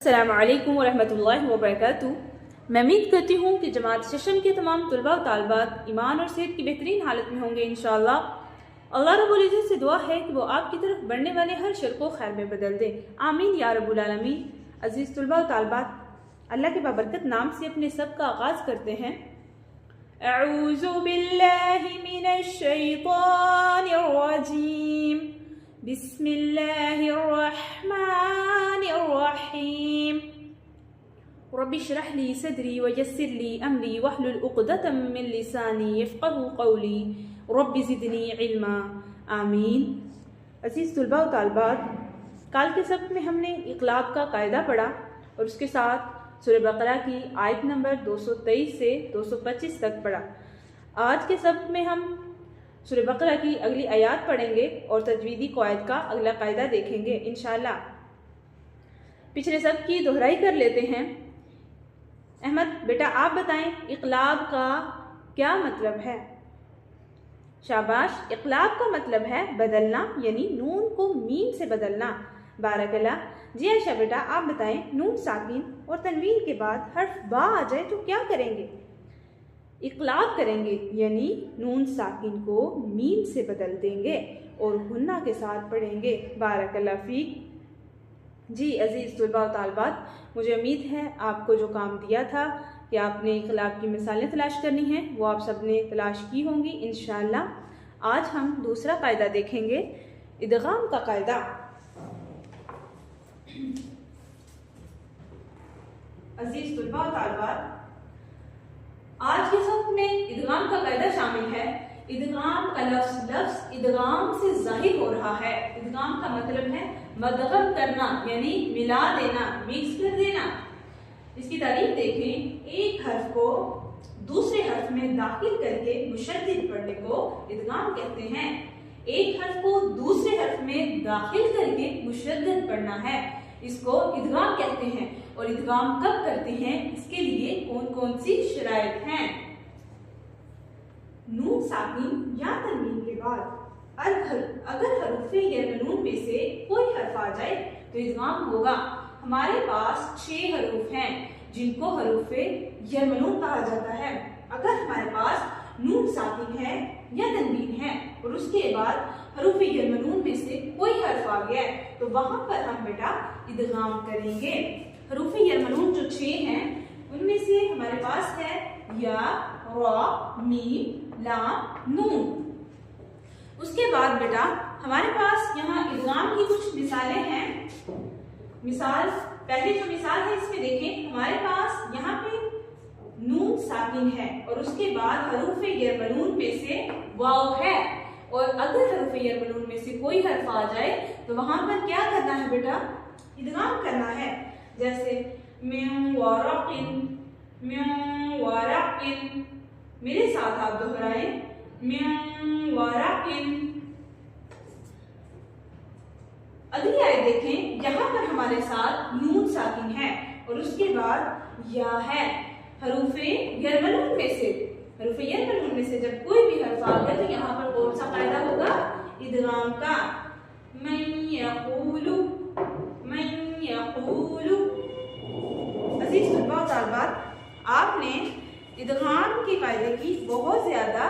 अस्सलामु अलैकुम वरहमतुल्लाहि वबरकातुहू। मैं उम्मीद करती हूँ कि जमात सेशन के तमाम तलबा व तालिबात ईमान और सेहत की बेहतरीन हालत में होंगे इंशाअल्लाह। अल्लाह रब्बुल इज़्ज़त से दुआ है कि वो आपकी तरफ बढ़ने वाले हर शर को खैर में बदल दे, आमीन या रब्बुल आलमीन। अजीज़ तलबा व तालिबात, अल्लाह के बाबरकत नाम से अपने सब का आगाज़ करते हैं। अऊज़ु बिल्लाहि मिनश शैतानिर रजीम, बिस्मिल्लाहिर रहमानिर रहीम। रब्बि इश्रह ली सदरी व यस्सिर ली अमरी वहलुल उक़दतम मिन लिसानी यफ़क़हू क़ौली रब्बि ज़िदनी इल्मा, आमीन। अज़ीज़ तलबा व तालिबात, कल के सबक में हमने इक़लाब का कायदा पढ़ा और उसके साथ सूरह बकरा की आयत नंबर 223 से 225 तक पढ़ा। आज के सबक में हम सूरह बकरा की अगली आयत पढ़ेंगे और तजवीदी क़वायद का अगला कायदा देखेंगे इंशाअल्लाह। पिछले सबक की दोहराई कर लेते हैं। अहमद बेटा, आप बताएं इक़लाब का क्या मतलब है? शाबाश। इक़लाब का मतलब है बदलना, यानी नून को मीम से बदलना। बारकल्लाह। जी आयशा बेटा, आप बताएं नून साकिन और तनवीन के बाद हर्फ बा आ जाए तो क्या करेंगे? इक़लाब करेंगे, यानी नून साकिन को मीम से बदल देंगे और गुन्ना के साथ पढ़ेंगे। बारकल्लाह फीक। जी अजीज़ तलबा व तालिबात, मुझे उम्मीद है आपको जो काम दिया था कि आपने इक़लाब की मिसालें तलाश करनी हैं, वो आप सब ने तलाश की होंगी इंशाअल्लाह। आज हम दूसरा कायदा देखेंगे, इदगाम का कायदा। अजीज़ तलबा व तालिबात, आज के सबक में इदगाम का कायदा शामिल है। इदगाम का लफ्ज़ इदगाम से ज़ाहिर हो रहा है। इदगाम का मतलब है मदगम करना, यानी मिला देना, मिक्स कर देना। इसकी तारीफ देखें। एक हर्फ को दूसरे हर्फ में दाखिल करके मुशद्दिद पढ़ने को इदगाम कहते हैं। एक हर्फ को दूसरे हर्फ में दाखिल करके मुशद्दिद पढ़ना है, इसको इदगाम कहते हैं। और इदगाम कब करते हैं, इसके लिए कौन कौन सी शराइत हैं? नून साकिन या तनवीन के बाद अगर हरूफे यरमनून में से कोई हर्फ आ जाए तो इदगाम होगा। हमारे पास 6 हरूफ हैं जिनको हरूफे यरमनून कहा जाता है। अगर हमारे पास नून साकिन है या तनवीन है और उसके बाद हरूफे यरमनून में से कोई हर्फ आ गया तो वहां पर हम बेटा इदगाम करेंगे। हरूफे यरमनून जो 6 हैं उनमें से हमारे पास है या, रा, मीम, लाम, नून। उसके बाद बेटा हमारे पास यहाँ इदगाम की कुछ मिसालें हैं। पहली जो मिसाल है इसमें देखें, हमारे पास यहाँ पे नून साकिन है और उसके बाद हरूफे यरमनून में से वाव है। और अगर हरूफे यरमनून में से कोई हर्फ आ जाए तो वहां पर क्या करना है बेटा? इदगाम करना है। जैसे मिन वराकिन, मेरे साथ आप दोहराएं, मिन वराकिन। अगली आयत देखें, यहाँ पर हमारे साथ नून साकिन है और उसके बाद या है। हरूफे यरमनून में से जब कोई भी हर्फ आ गया तो यहाँ पर कौन सा कायदा होगा? इदगाम का। मन यक़ूलु। अज़ीज़ तलबा व तालिबात, आपने इदगाम के कायदे की बहुत ज्यादा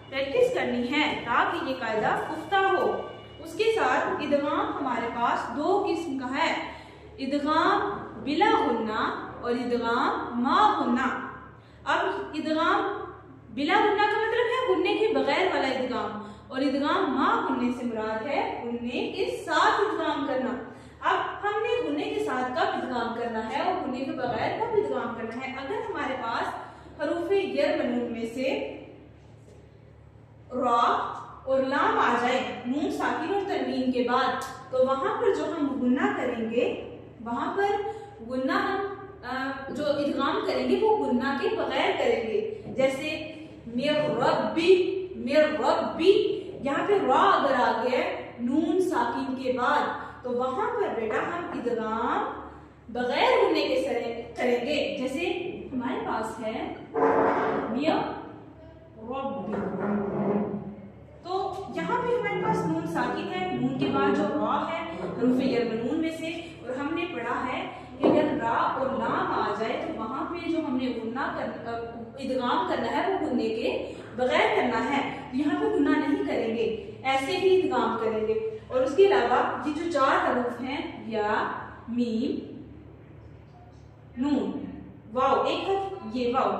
प्रैक्टिस करनी है ताकि ये कायदा पुख्ता हो। उसके साथ इदगाम हमारे पास 2 किस्म का है, इदगाम बिला गुन्ना और इदगाम मा गुन्ना। अब इदगाम बिला गुन्ना का मतलब है गुन्ने के बगैर वाला इदगाम, और इदगाम मा गुन्ने से मुराद है गुन्ने के साथ इदगाम करना। अब हमने गुन्ने के साथ कब इदगाम करना है और गुन्ने के बगैर कब इदगाम करना है? अगर हमारे पास हरूफे यरमनून में से रा और लाम आ जाए नून साकिन और तनवीन के बाद, तो वहां पर जो हम गुन्ना करेंगे, वहां पर गुन्ना हम जो इदगाम करेंगे वो गुन्ना के बगैर करेंगे। जैसे मिर रब्बी, यहाँ पे रा अगर आ गया नून साकिन के बाद तो वहां पर बेटा हम इदगाम बगैर गुन्ने के करेंगे। जैसे हमारे पास है मिर रब्बी, तो यहाँ पे हमारे पास नून साकिन है, नून के बाद जो रा है हरूफे यरमनून में से, और हमने पढ़ा है कि अगर हमने इदगाम करना है वो गुन्ने के बगैर करना है। यहाँ पे गुन्ना नहीं करेंगे, ऐसे ही इदगाम करेंगे। और उसके अलावा ये जो 4 हरूफ हैं, या, मीम, नून, वाव, एक हर्फ ये वाव,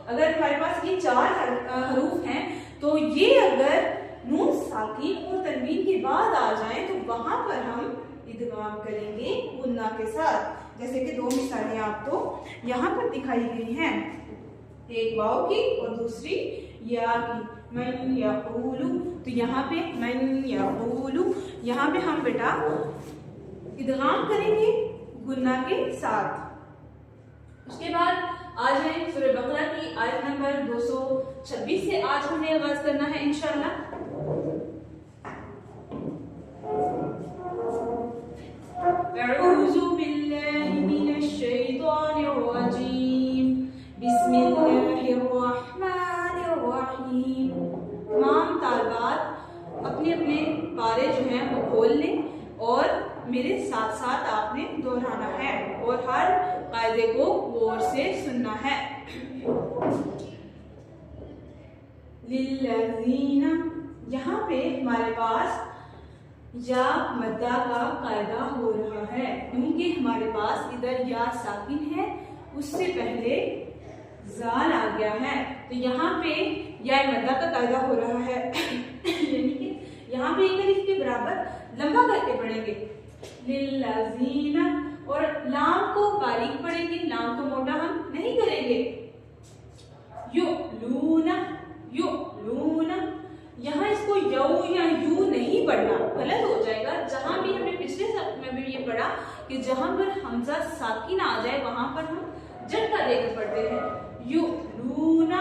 अगर हमारे पास ये 4 हरूफ हैं तो ये अगर नून साकिन और तनवीन के बाद आ जाए तो वहां पर हम इदगाम करेंगे गुन्ना के साथ। जैसे कि 2 मिसालें आपको यहाँ पर दिखाई गई हैं, एक वाव की और दूसरी या की। मन यक़ूलु, तो यहाँ पे मन यक़ूलु, यहाँ पे हम बेटा इदगाम करेंगे गुन्ना के साथ। उसके बाद आ जाए सूरह बकरा की आयत नंबर 226 से आज हमें आगाज करना है इंशाअल्लाह। अऊज़ु बिल्लाहि मिनश शैतानिर रजीम, बिस्मिल्लाहिर रहमानिर रहीम। तमाम तालिबात अपने अपने पारे जो हैं वो खोल लें और मेरे साथ साथ आपने दोहराना है और हर कायदे को गौर से सुनना है। लिल्लज़ीना, यहाँ पे हमारे पास या मद्दा का कायदा हो रहा है क्योंकि हमारे पास इधर या साकिन है, उससे पहले जाल आ गया है, तो यहाँ पे या मद्दा का कायदा हो रहा है यानी कि यहाँ पे एक अलिफ के बराबर लंबा करके पढ़ेंगे लिल्लज़ीना, और लाम को बारीक पढ़ेंगे, लाम को मोटा हम नहीं करेंगे। युलूना, युलूना, यहाँ इसको यू या यू नहीं पढ़ना, गलत हो जाएगा। जहां भी हमने पिछले सत्र में भी ये पढ़ा कि जहां पर हमजा साकिन आ जाए वहां पर हम झटका देकर पढ़ते हैं। युलूना,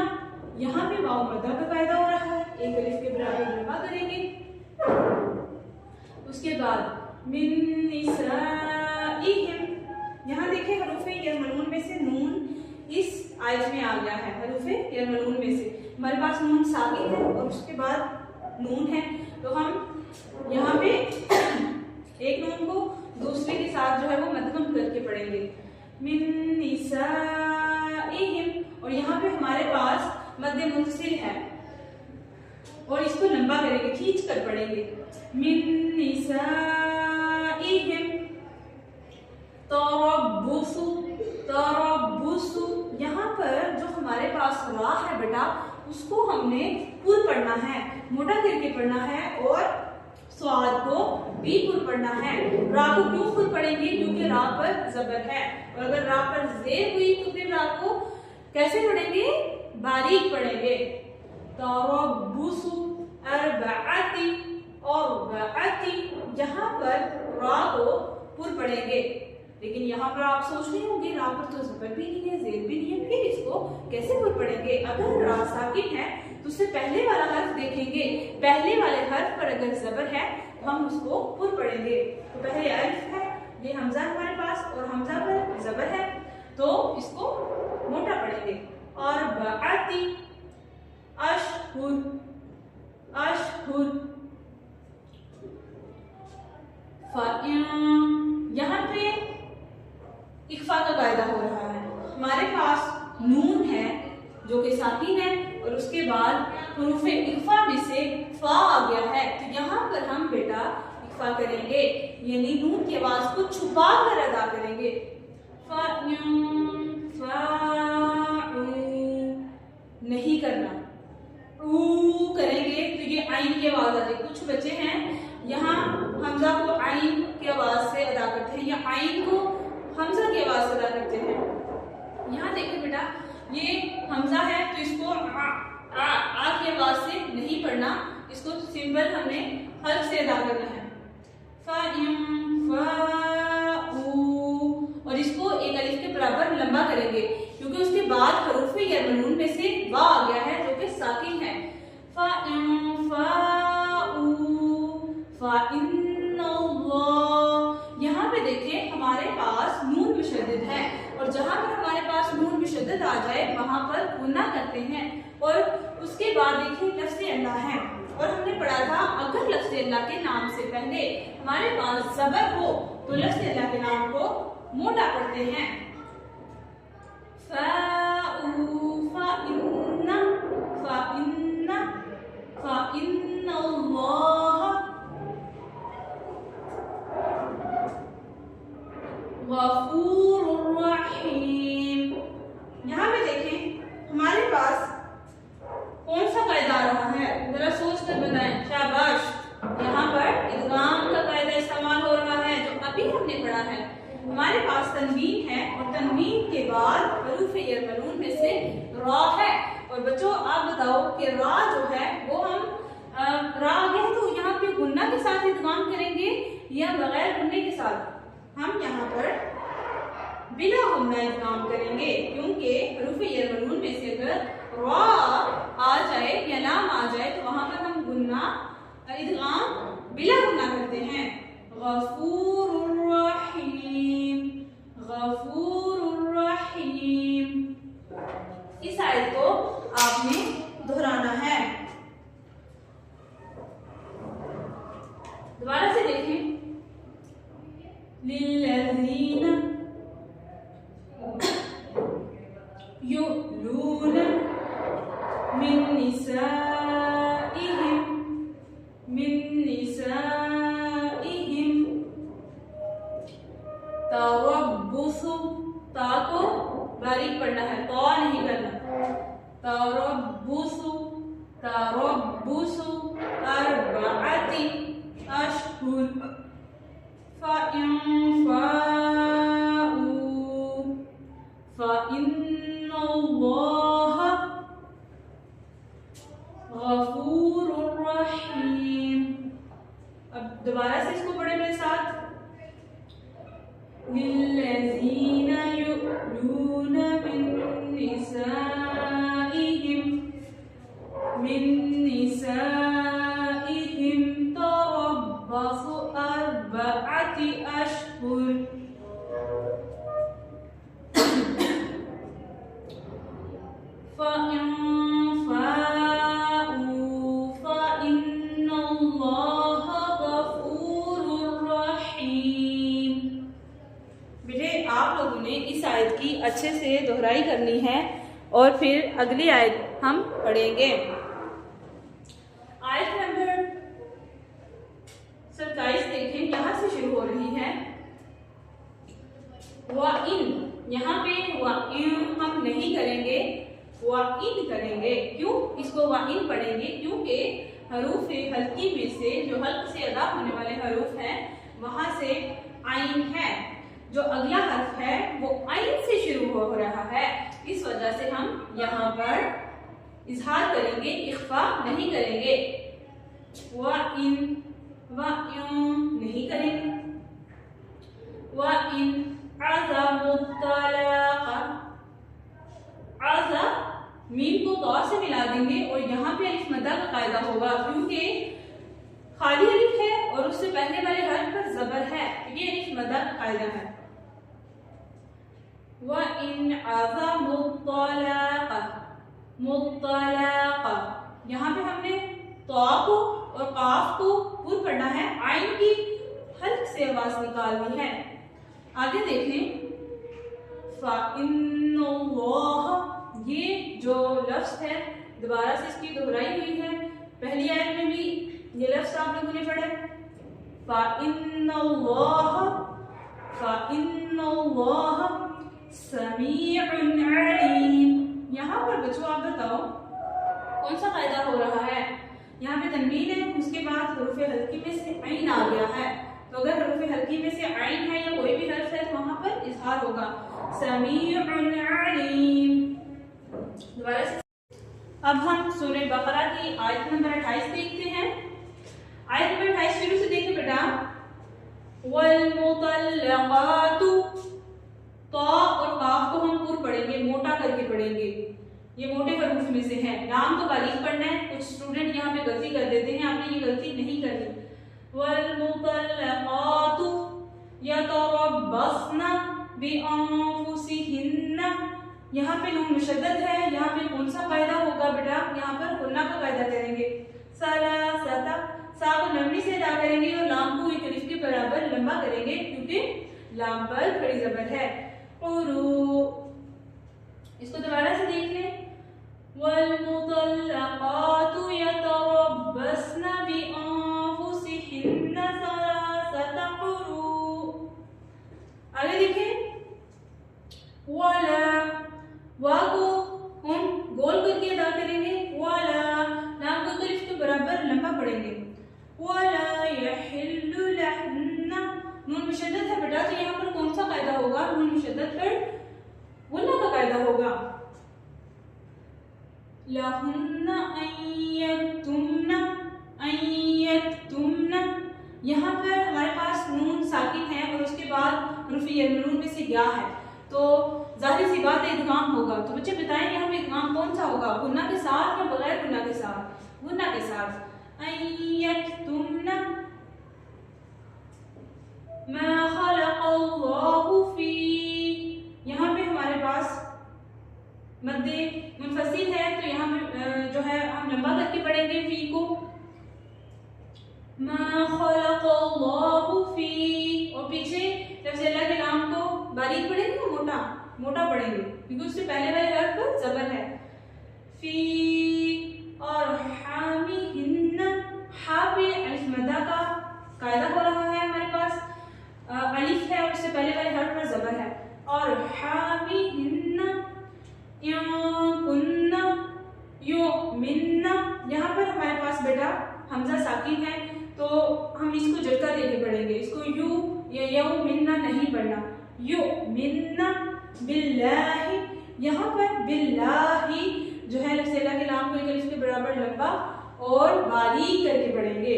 यहाँ पे वाव मद्दा का कायदा हो रहा है, एक अलिफ के बराबर लंबा करेंगे। उसके बाद मिन निसाइहिम, यहाँ देखें हरूफे यरमलून में से नून इस आयत में आ गया है, हरूफे यरमलून में से हमारे पास नून साकिन है और उसके बाद नून है, तो हम यहाँ पे एक नून को दूसरे के साथ जो है वो मध्यम करके पढ़ेंगे। मिन निसाइहिम, और यहाँ पे हमारे पास मध्य मुंसिल है और इसको लंबा करेंगे, खींच कर पढ़ेंगे। मिन निसाइहिम तरब्बुसु, तरब्बुसु, यहाँ पर जो हमारे पास रा है बेटा उसको हमने पुर पढ़ना है, मोटा करके पढ़ना है और स्वाद को भी पुर पढ़ना है। रा को क्यों पुर पढ़ेंगे? क्योंकि रा पर जबर है और अगर रा पर जेर हुई तो फिर रा को कैसे पढ़ेंगे? बारीक पढ़ेंगे। तरब्बुसु अर्बअति, अर्बअति, यहाँ पर रा को पुर पढ़ेंगे, लेकिन यहाँ पर आप सोच रहे होंगे रा पर तो जबर भी नहीं है, जेर भी नहीं है, फिर इसको कैसे पुर पढ़ेंगे? अगर रा साकिन है तो उससे पहले वाला हर्फ देखेंगे, पहले वाले हर्फ पर अगर जबर है तो हम उसको पुर पढ़ेंगे। तो पहले अलिफ है, ये हमजा हमारे पास और हमजा पर जबर है तो इसको मोटा पढ़ेंगे। और बअति, अशहुर, अशहुर, यहाँ पे इक्फा का कायदा हो रहा है। हमारे पास नून है जो कि साकिन है और उसके बाद हुरूफ इक्फा में से फा आ गया है, तो यहाँ पर हम बेटा इक्फा करेंगे, यानी नून की आवाज को छुपा कर अदा करेंगे। नहीं करना, ऊ करेंगे तो ये आइन की आवाज आ जाए। कुछ बच्चे हैं यहाँ हमजा को आइन की आवाज से अदा करते हैं या आइन को हमजा की आवाज से अदा करते हैं। यहाँ देखिए बेटा ये हमजा है तो इसको आ की आवाज से नहीं पढ़ना, इसको सिंपल हमने हल्फ से अदा करना है। और इसको एक अलिफ के बराबर लंबा करेंगे क्योंकि उसके बाद हरूफ यरमलून में से वा आ गया है जो कि साकिन है। यहाँ पे देखें हमारे पास नून मुशद्दद है और जहां पर हमारे पास नून मुशद्दद आ जाए वहां पर गुन्ना करते हैं। और उसके बाद देखिए लफ्ज़ अल्लाह है और हमने पढ़ा था अगर लफ्ज़ अल्लाह के नाम से पहले हमारे पास ज़बर हो तो लफ्ज़ अल्लाह के नाम को मोटा पढ़ते हैं। गफूरुर रहीम। यहाँ पे देखें हमारे पास कौन सा कायदा आ रहा है, जरा सोच कर बताएं। शाबाश, यहाँ पर इदगाम का कायदा इस्तेमाल हो रहा है जो अभी हमने पढ़ा है। हमारे पास तनवीन है और तनवीन के बाद हरूफ यरमलून में से रा है। और बच्चों आप बताओ कि रा जो है वो हम रा आ गया है तो यहाँ पे गुन्ना के साथ इदगाम करेंगे या बगैर गुन्ने के साथ? हम यहाँ पर बिना गुन्ना इदगाम करेंगे, क्योंकि हरूफ यरमलून में से अगर रा आ जाए या लाम आ जाए तो वहां पर हम गुन्ना इदगाम बिला गुन्ना करते हैं। गफूरुर रहीम, गफूरुर रहीम। इस आयत को आपने दोहराना है। दोबारा से देखें। लिल्लज़ीना युलून मिन निसाइहिम तरब्बुसु, ता को बारीक पढ़ना है, तो नहीं करना। तरब्बुसु अर्बअति अशहुर फ़इन फ़ाऊ फ़इन्नल्लाह गफूरुर रहीम। अब दोबारा से इसको पढ़े मेरे साथ। लिल्लज़ीना युलून मिन निसाइहिम तरब्बसु अर्बअति अशहुर फ़इन इस आयत की अच्छे से दोहराई करनी है और फिर अगली आयत हम पढ़ेंगे। आयत नंबर 27 देखें, यहाँ से शुरू हो रही है। वाइन, यहाँ पे वाइन हम नहीं करेंगे, वाइन करेंगे। क्यों इसको वाइन पढ़ेंगे? क्योंकि हरूफ हल्की में से जो हल्क से अदा होने वाले हरूफ हैं वहां से आइन है। जो अगला हर्फ है वो आइन से शुरू हो रहा है, इस वजह से हम यहाँ पर इजहार करेंगे, इख्फा नहीं करेंगे। वाइन नहीं करेंगे। वाइन अज़मुत्तलाक़, अज़ा मीम को तौ से मिला देंगे और यहाँ पे अलिफ मद्दा का कायदा होगा, क्योंकि खाली अलिफ है और उससे पहले वाले हर्फ पर जबर है, ये अलिफ मद्दा का कायदा है। वइन अज़मुत्तलाक़, मुत्तलाक़, यहाँ पे हमने तौ को और काफ को पूर पढ़ना है, आइन की हल्क से आवाज निकालनी है। आगे देखें। फ़इन्नल्लाह, ये जो लफ्ज है दोबारा से इसकी दोहराई हुई है। पहली आयत में भी ये लफ्ज आप लोगों ने पढ़ा। फ़इन्नल्लाह समीउन अलीम। यहाँ पर बच्चों आप बताओ कौन सा कायदा हो रहा है? यहाँ पे तनवीन है, उसके बाद हरूफ हल्की में से आइन आ गया है, तो अगर हरूफ हल्की में से आइन है या कोई भी हर्फ है तो वहां पर इजहार होगा, समीउन अलीम। दोबारा से अब हम सूरह बकरा की आयत नंबर 28 देखते हैं। आयत नंबर 28 शुरू से देखें बेटा। वल मुतल्लक़ातु, तो और काफ को हम पूर पढ़ेंगे, मोटा करके पढ़ेंगे, ये मोटे हरूफ में से है। नाम तो बारीक पढ़ना है, कुछ स्टूडेंट यहाँ पे गलती कर देते हैं, आपने ये गलती नहीं करनी। वल मुतल्लक़ातु यतरब्बस्ना बिअन्फुसिहिन्ना, यहाँ पे नून मुशद्दद है, यहाँ पे कौन सा कायदा होगा बेटा? यहाँ पर गुन्ना का कायदा करेंगे। सलासता, सा को लंबी से अदा करेंगे और लाम को एक अलिफ के बराबर लंबा करेंगे, क्योंकि लाम पर खड़ी जबर है। इसको दोबारा से देख लें। वल मुतल्लक़ातु यतरब्बस्ना बिअन्फुसिहिन्ना सलासता कुरू। आगे देखें। वाला, वा को हम गोल करके अदा करेंगे, वाला, लाम को अलिफ के बराबर लंबा पढ़ेंगे, वाला यहिल्लु लहुन्ना, नून मुशद्दद है बेटा, तो यहाँ पर कौन सा कायदा होगा? नून मुशद्दद पर गुन्ना का कायदा होगा। लहुन्ना अय्यतुमना, अय्यतुमना, यहाँ पर हमारे पास नून साकिन है और उसके बाद रुफी नून में से या है, तो जाहिर सी बात है इदगाम होगा। तो बच्चे बताएं यहाँ पे इदगाम कौन सा होगा? गुन्ना के साथ या बगैर गुन्ना के साथ? गुन्ना के साथ। अय्यतुमना मा खलक़ल्लाहु फी, यहाँ पे हमारे पास मद्दे मुनफसिल है, तो यहाँ जो है हम लंबा करके पढ़ेंगे फी को, मा खलक़ल्लाहु फी, और पीछे लफ्ज़ अल्लाह के नाम को बारीक पढ़ेंगे या मोटा? मोटा पढ़ेंगे, क्योंकि उससे पहले वाले हर्फ पर जबर है। फी और हामिहिन्ना, हा पे अलिफ मद्दा का कायदा हो रहा है हमारे पास, अलिफ है और उससे पहले वाले हर्फ पर जबर है। और हामिहिन्ना कुन्ना युमिन्ना, यहाँ पर हमारे पास बेटा हमजा साकिन है, तो हम इसको झटका देके पढ़ेंगे, इसको यू या यउमिन्ना नहीं पढ़ना, युमिन्ना बिल्लाहि, यहाँ पर बिल्लाहि जो है लफ्ज़ अल्लाह के नाम को एक अलिफ के बराबर लंबा और बारीक करके पढ़ेंगे।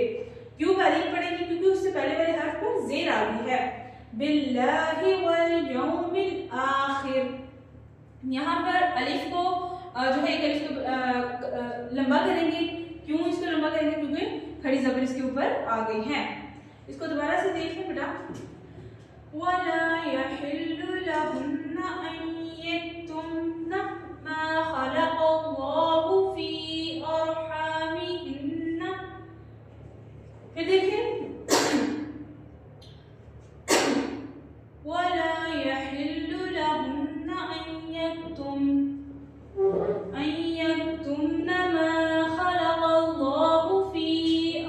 क्यों बारीक पढ़ेंगे? क्योंकि उससे पहले वाले हर्फ पर ज़ेर आ गई है। बिल्लाहि वल यौमिल आखिर, यहाँ पर अलिफ को जो है एक अलिफ को लंबा करेंगे। क्यों इसको लंबा करेंगे? क्योंकि खड़ी जबर इसके ऊपर आ गई है। इसको दोबारा से देखिए बेटा, वला यहिल्लु लहुन्ना अन यक्तुमना मा खलक़ल्लाहु फी अरहामिहिन्ना, फिर देखिए वला यहिल्लु लहुन्ना अन यक्तुमना मा खलक़ल्लाहु फी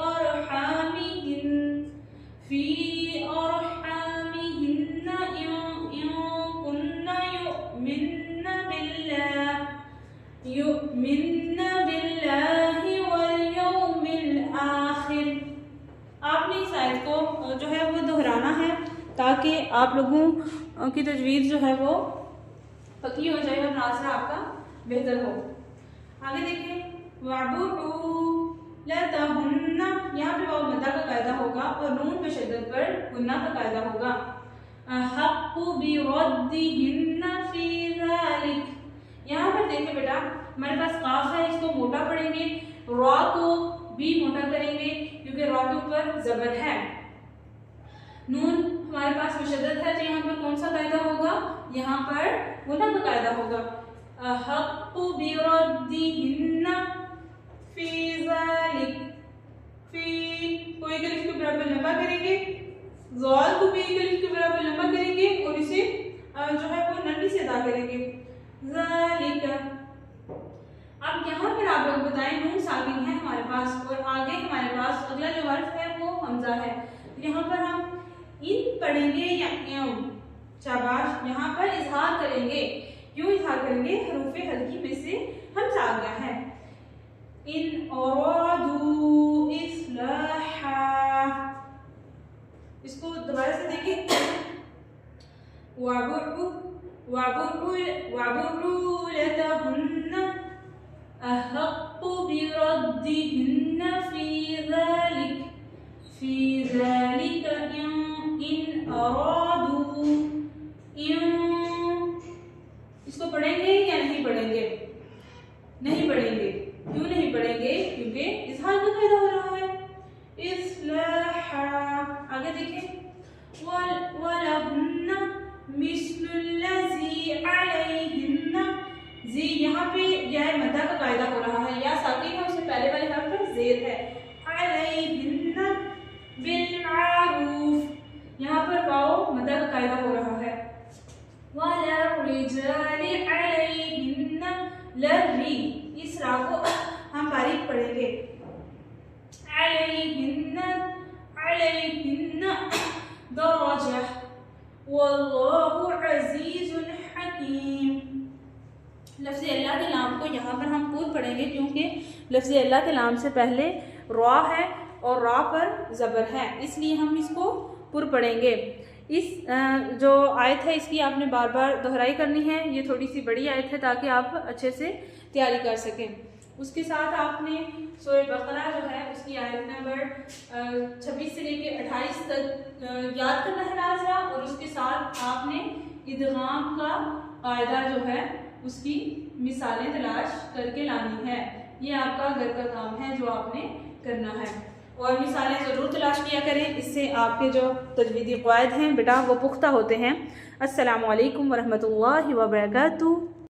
अरहामिहिन्ना, फी अरहामिहिन्ना इन कुन्ना युमिन्ना बिल्लाहि वल यौमिल आखिर। आपने इस आयत को जो है वो दोहराना है ताकि आप लोगों की तजवीज़ जो है वो पक्की हो जाए और नाज़रा आपका बेहतर हो। आगे देखिए, वअबुदू लतहुन्ना, यहाँ पे वाव मद्दा का कायदा होगा और नून पे शद्दत पर गुन्ना का कायदा होगा। अहक्कु बिरद्दिहिन्ना फी ज़ालिक, यहाँ पर देखिए बेटा हमारे पास काफ है, इसको मोटा पढ़ेंगे, रा को भी मोटा करेंगे क्योंकि रा के ऊपर जबर है। नून हमारे पास मुशद्दद है, तो यहाँ पर कौन सा कायदा होगा? यहाँ पर गुन्ना का कायदा होगा। अहक्कु बिरद्दिहिन्ना फी ज़ालिक, फी को एक अलिफ के बराबर लंबा करेंगे, ज़ाल को भी एक अलिफ के बराबर लंबा करेंगे और इसे जो है वो नरमी से अदा करेंगे, ज़ालिका। अब यहाँ पर आप लोग बताएं, नून साकिन है हमारे पास और आगे हमारे पास अगला जो हर्फ है वो हमजा है, यहाँ पर हम इन पढ़ेंगे या यूं, शाबाश, यहाँ पर इजहार करेंगे। क्यों इजहार करेंगे? हरूफे हल्की में से हमजा आ गया है। इन औरादू इस्लाहा, इसको दोबारा से देखिए, वअबुदू लतहुन्ना अहक्कु बिरद्दिहिन्ना फी ज़ालिक, फी ज़ालिका इन अरादू, इसको पढ़ेंगे या नहीं पढ़ेंगे? नहीं पढ़ेंगे। क्यों नहीं पढ़ेंगे? क्योंकि इज़हार का फायदा हो रहा है। इस्लाहा, आगे देखिए, वलहुन्ना मिस्लुल्लज़ी अलैहिन्ना, जी यहाँ पे या मद्दा का कायदा हो रहा है, या साकिन है उससे पहले वाले हर्फ पर ज़ेर है। अलैहिन्ना बिलमारूफ, यहाँ पर वाव मद्दा का कायदा हो रहा है। वलिर्रिजालि अलैहिन्ना, लर्री, इस रा को हम बारीक पढ़ेंगे, अलैहिन्ना दरजा, वल्लाहु अज़ीज़ुन हकीम, लफ्ज़ अल्लाह के नाम से पहले रा है और रा पर ज़बर है, इसलिए हम इसको पुर पढ़ेंगे। इस जो आयत है इसकी आपने बार बार दोहराई करनी है। ये थोड़ी सी बड़ी आयत है ताकि आप अच्छे से तैयारी कर सकें। उसके साथ आपने सूरह बकरा जो है उसकी आयत नंबर 26 से लेकर 28 तक याद करना है नाज़रा, और उसके साथ आपने इदगाम का कायदा जो है उसकी मिसालें तलाश करके लानी है। ये आपका घर का काम है जो आपने करना है, और मिसालें ज़रूर तलाश किया करें, इससे आपके जो तजवीदी क़वायद हैं बेटा वो पुख्ता होते हैं। अस्सलामु अलैकुम वरहमतुल्लाहि वबरकातुहू।